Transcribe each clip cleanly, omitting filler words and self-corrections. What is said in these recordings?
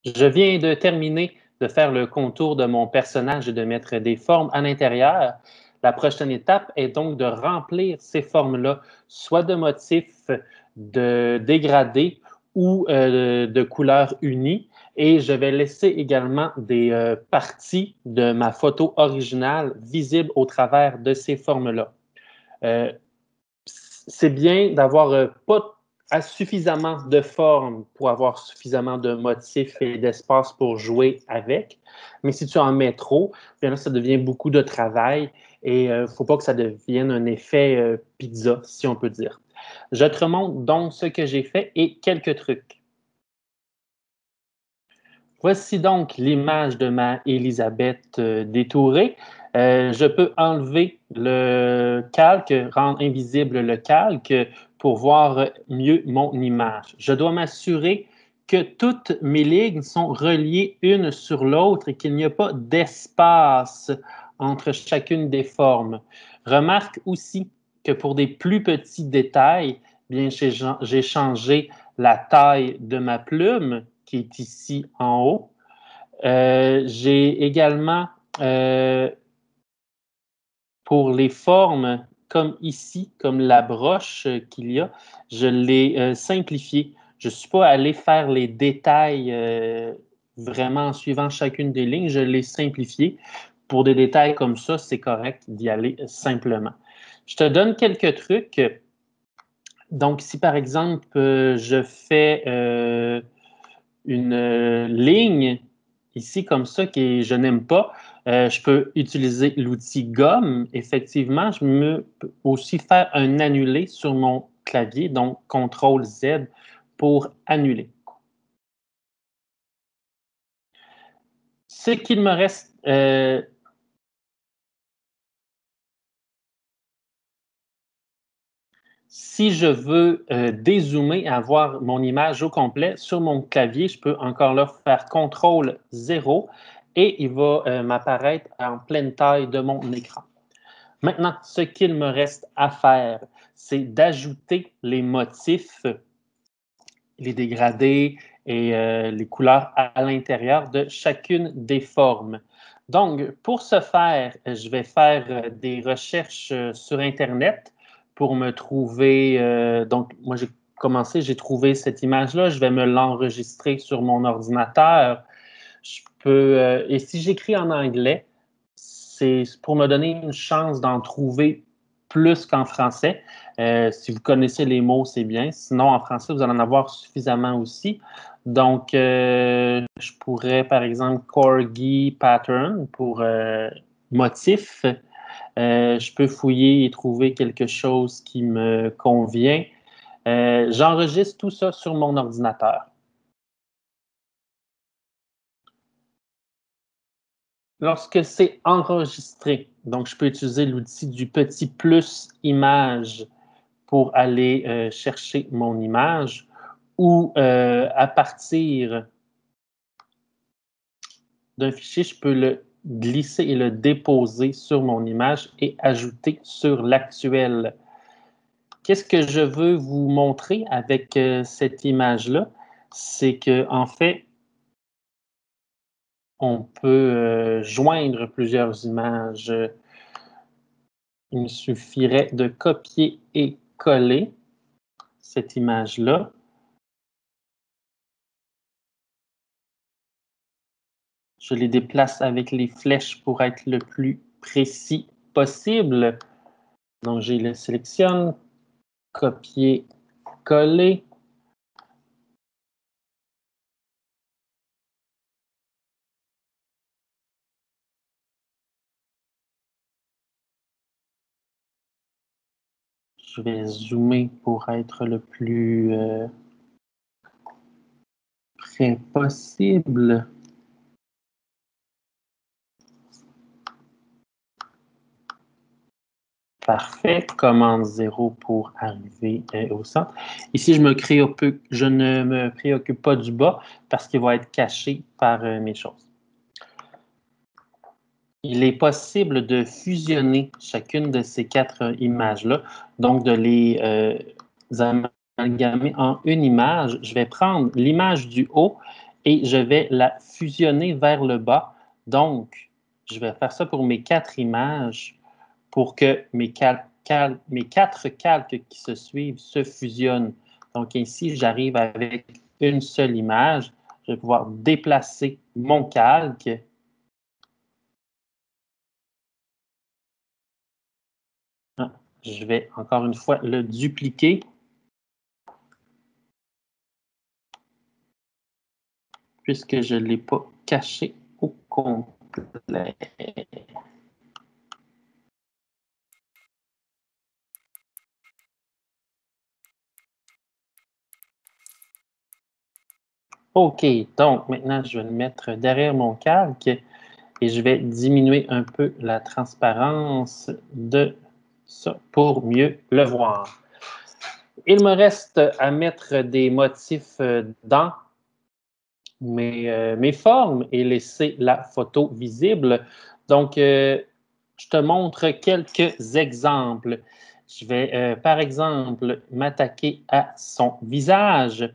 Je viens de terminer de faire le contour de mon personnage et de mettre des formes à l'intérieur. La prochaine étape est donc de remplir ces formes-là, soit de motifs, de dégradés ou de couleurs unies. Et je vais laisser également des parties de ma photo originale visibles au travers de ces formes-là. Euh, c'est bien d'avoir pas suffisamment de formes pour avoir suffisamment de motifs et d'espace pour jouer avec. Mais si tu en mets trop, bien là, ça devient beaucoup de travail et il ne faut pas que ça devienne un effet pizza, si on peut dire. Je te remontre donc ce que j'ai fait et quelques trucs. Voici donc l'image de ma Élisabeth détourée. Je peux enlever le calque, rendre invisible le calque pour voir mieux mon image. Je dois m'assurer que toutes mes lignes sont reliées une sur l'autre et qu'il n'y a pas d'espace entre chacune des formes. Remarque aussi que pour des plus petits détails, bien, j'ai changé la taille de ma plume qui est ici en haut. J'ai également, pour les formes, comme ici, comme la broche qu'il y a, je l'ai simplifié. Je ne suis pas allé faire les détails vraiment en suivant chacune des lignes, je l'ai simplifié. Pour des détails comme ça, c'est correct d'y aller simplement. Je te donne quelques trucs. Donc, si par exemple, je fais une ligne ici comme ça que je n'aime pas, je peux utiliser l'outil gomme. Effectivement, je peux aussi faire un annulé sur mon clavier, donc CTRL-Z pour annuler. Ce qu'il me reste, si je veux dézoomer et avoir mon image au complet sur mon clavier, je peux encore là faire CTRL-0 et il va m'apparaître en pleine taille de mon écran. Maintenant, ce qu'il me reste à faire, c'est d'ajouter les motifs, les dégradés et les couleurs à l'intérieur de chacune des formes. Donc, pour ce faire, je vais faire des recherches sur Internet pour me trouver. Donc, moi, j'ai commencé, j'ai trouvé cette image-là. Je vais me l'enregistrer sur mon ordinateur. Et si j'écris en anglais, c'est pour me donner une chance d'en trouver plus qu'en français. Si vous connaissez les mots, c'est bien. Sinon, en français, vous allez en avoir suffisamment aussi. Donc, je pourrais, par exemple, corgi pattern pour motif. Je peux fouiller et trouver quelque chose qui me convient. J'enregistre tout ça sur mon ordinateur. Lorsque c'est enregistré, donc je peux utiliser l'outil du petit plus image pour aller chercher mon image ou à partir d'un fichier, je peux le glisser et le déposer sur mon image et ajouter sur l'actuel. Qu'est-ce que je veux vous montrer avec cette image-là? C'est qu'en fait, on peut joindre plusieurs images. Il me suffirait de copier et coller cette image-là. Je les déplace avec les flèches pour être le plus précis possible. Donc, je le sélectionne, copier, coller. Je vais zoomer pour être le plus près possible. Parfait. Commande 0 pour arriver au centre. Ici, je ne me préoccupe pas du bas parce qu'il va être caché par mes choses. Il est possible de fusionner chacune de ces quatre images-là, donc de les amalgamer en une image. Je vais prendre l'image du haut et je vais la fusionner vers le bas. Donc, je vais faire ça pour mes 4 images pour que mes 4 calques qui se suivent se fusionnent. Donc ici, j'arrive avec une seule image. Je vais pouvoir déplacer mon calque. Je vais encore une fois le dupliquer. Puisque je ne l'ai pas caché au complet. OK, donc maintenant, je vais le mettre derrière mon calque et je vais diminuer un peu la transparence de ça pour mieux le voir. Il me reste à mettre des motifs dans mes formes et laisser la photo visible. Donc, je te montre quelques exemples. Je vais, par exemple, m'attaquer à son visage.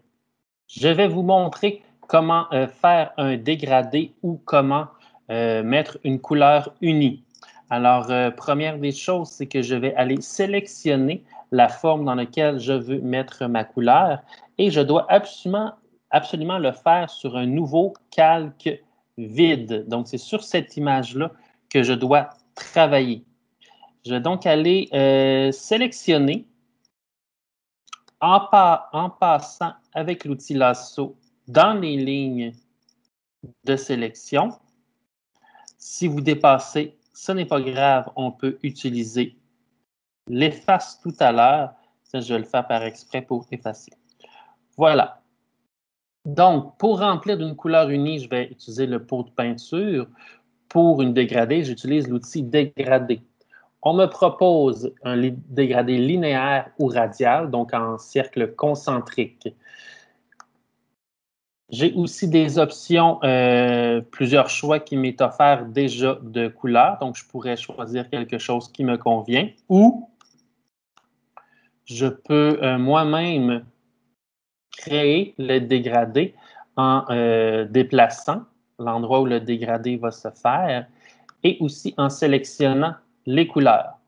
Je vais vous montrer comment faire un dégradé ou comment mettre une couleur unie. Alors, première des choses, c'est que je vais aller sélectionner la forme dans laquelle je veux mettre ma couleur et je dois absolument le faire sur un nouveau calque vide. Donc, c'est sur cette image-là que je dois travailler. Je vais donc aller sélectionner en passant avec l'outil lasso dans les lignes de sélection. Si vous dépassez, ce n'est pas grave, on peut utiliser l'efface tout à l'heure. Ça, je vais le faire par exprès pour effacer. Voilà. Donc, pour remplir d'une couleur unie, je vais utiliser le pot de peinture. Pour une dégradée, j'utilise l'outil dégradé. On me propose un dégradé linéaire ou radial, donc en cercle concentrique. J'ai aussi des options, plusieurs choix qui m'est offert déjà de couleurs, donc je pourrais choisir quelque chose qui me convient ou je peux moi-même créer le dégradé en déplaçant l'endroit où le dégradé va se faire et aussi en sélectionnant les couleurs.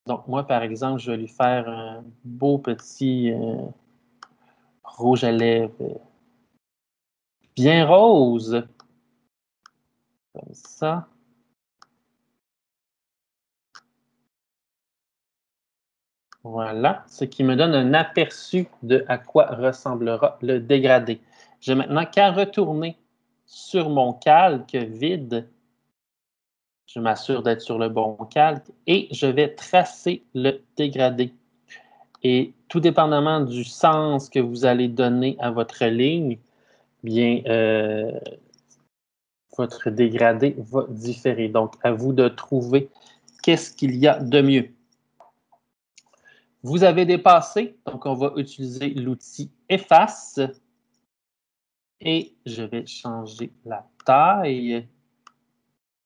Donc moi, par exemple, je vais lui faire un beau petit rouge à lèvres bien rose, comme ça. Voilà, ce qui me donne un aperçu de à quoi ressemblera le dégradé. J'ai maintenant qu'à retourner sur mon calque vide. Je m'assure d'être sur le bon calque et je vais tracer le dégradé. Et tout dépendamment du sens que vous allez donner à votre ligne, bien, votre dégradé va différer. Donc, à vous de trouver qu'est-ce qu'il y a de mieux. Vous avez dépassé, donc on va utiliser l'outil efface et je vais changer la taille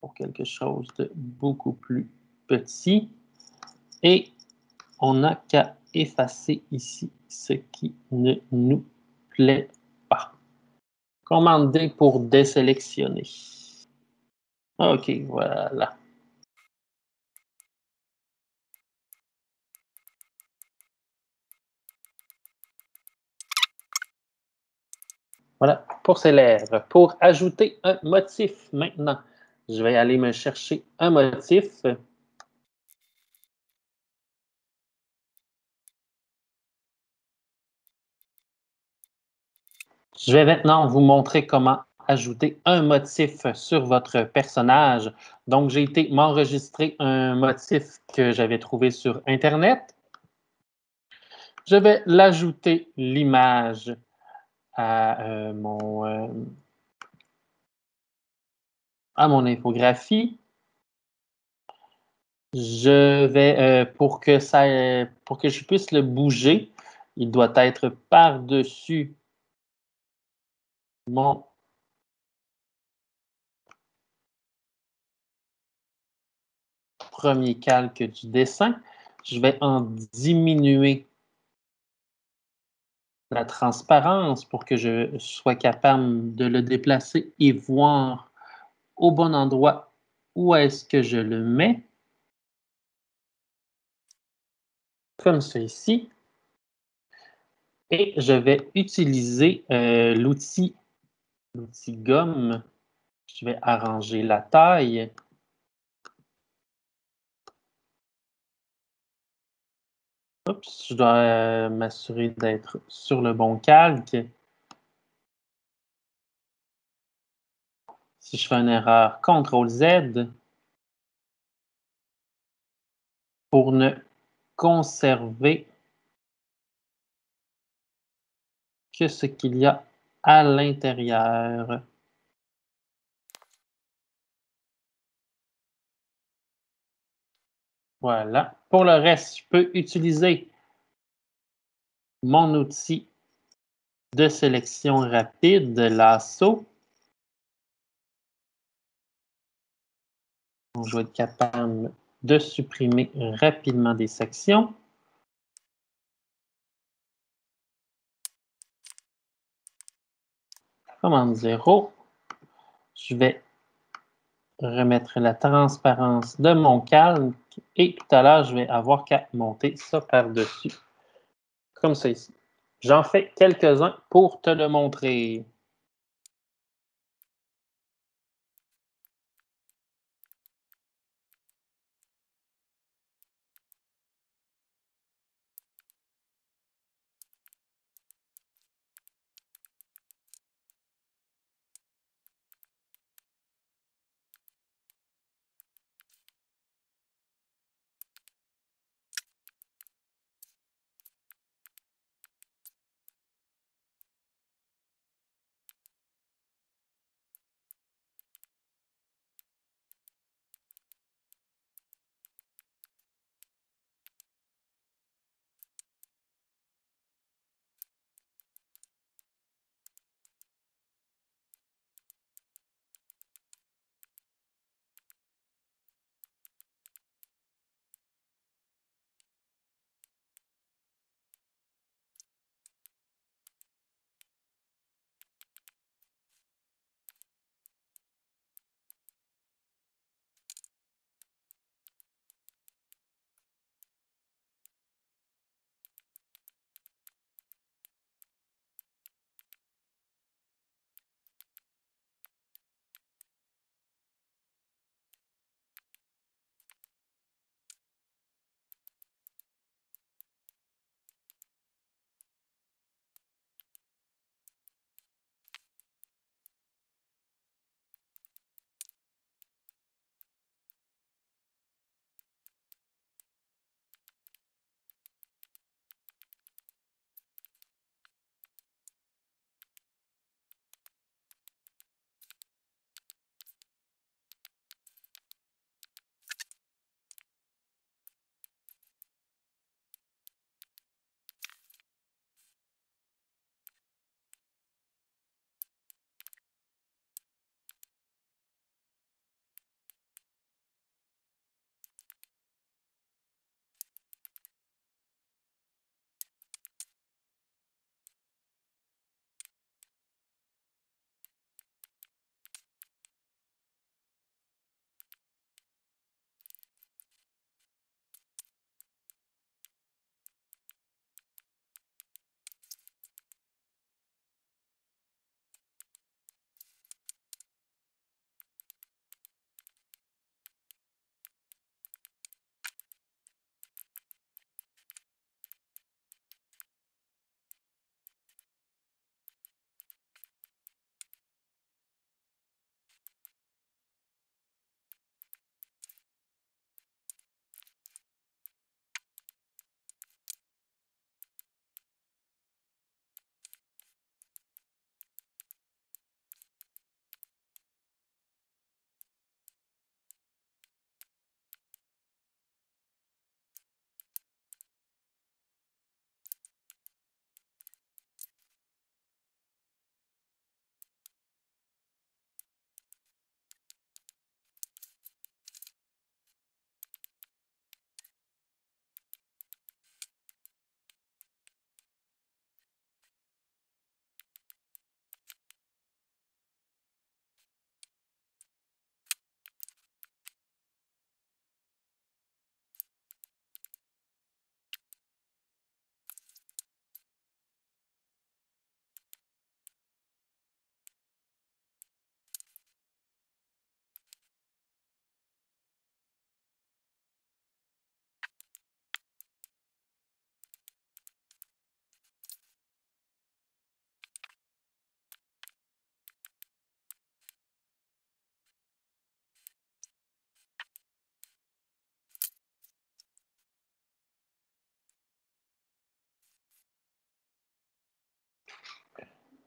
pour quelque chose de beaucoup plus petit et on n'a qu'à effacer ici ce qui ne nous plaît pas. Commande D pour désélectionner. OK, voilà. Voilà pour ses lèvres. Pour ajouter un motif maintenant, je vais aller me chercher un motif. Je vais maintenant vous montrer comment ajouter un motif sur votre personnage. Donc, j'ai été m'enregistrer un motif que j'avais trouvé sur Internet. Je vais l'ajouter l'image à mon infographie. Je vais, pour que je puisse le bouger, il doit être par-dessus mon premier calque du dessin. Je vais en diminuer la transparence pour que je sois capable de le déplacer et voir au bon endroit où est-ce que je le mets, comme ça ici. Et je vais utiliser l'outil gomme. Je vais arranger la taille. Oups, je dois m'assurer d'être sur le bon calque. Si je fais une erreur, CTRL Z pour ne conserver que ce qu'il y a à l'intérieur. Voilà. Pour le reste, je peux utiliser mon outil de sélection rapide, lasso. Donc, je vais être capable de supprimer rapidement des sections. Commande 0. Je vais remettre la transparence de mon calque et tout à l'heure, je vais avoir qu'à monter ça par-dessus, comme ça ici. J'en fais quelques-uns pour te le montrer.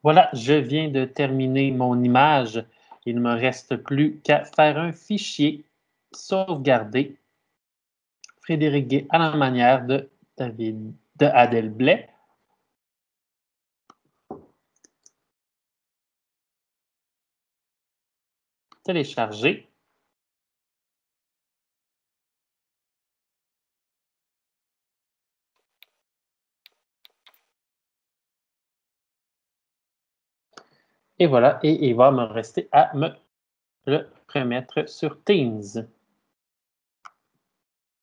Voilà, je viens de terminer mon image. Il ne me reste plus qu'à faire un fichier, sauvegarder Frédéric Gay à la manière de David de Adèle Blais. Télécharger. Et voilà, et il va me rester à me le remettre sur Teams.